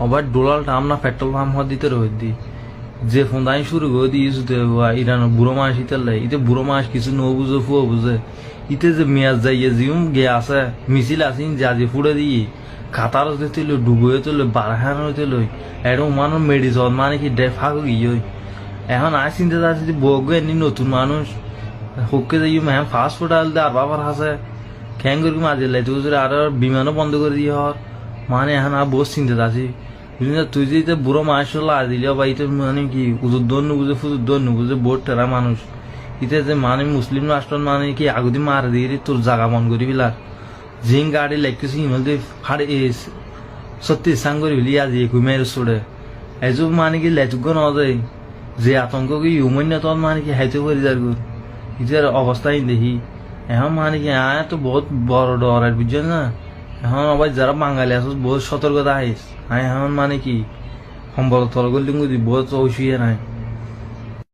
আবার Donald Trump না petrol pump দিতে রয়েছে যে ফোন দাই শুরু করে দিয়েছে ইরান বুড়ো মাস ইতালে ইতে বুড়ো মাস কিছু ন বুঝে ফুয়া বুঝে ইতে যে মেয়াজ যাইয়ে জিউম গে আছে মিছিল আছে যে আজি ফুড়ে দিয়ে খাতার হতে লো ডুবে তুলো বারহান হতে লই এরকম মানুষ মেডিসন মানে কি ডেফা গিয়ে এখন আজ চিন্তা যাচ্ছে যে বগে এমনি নতুন মানুষ হোককে যাই হ্যাঁ ফাস্ট ফুড আলতে আর বাবার হাসে খ্যাং করি মাঝে লাইতে আর বিমানও বন্ধ করে দিয়ে হওয়ার মানে এখন আর বস চিন্তা যাচ্ছি তুই যে বুড়ো মাস লাজ দিলে বা ইতে মানে কি উদুদ্দন নুবুঝে ফুদুদ্দন নুবুঝে বোট টেরা মানুষ ইতে যে মানে মুসলিম রাষ্ট্র মানে কি আগুদি মার দিয়ে তোর জাগা মন করি বিলার জিং গাড়ি লাগতেছি ইনলতে ফাড়ে সত্যি সাং করি বিলি আজ একুই মেরে ছোড়ে এজব মানে কি লেচুক ন যায় যে আতঙ্ক কি ইউমন্য তখন মানে কি হাইতে করি যার গুর ইটার অবস্থায় দেখি এখন মানে কি তো বহুত বড় ডর আর বুঝছেন না এখন আবার যারা বাঙালি আছে বহুত সতর্কতা আইস এখন মানে কি সম্বল তলগুলি বহুত ঐশিয়া নাই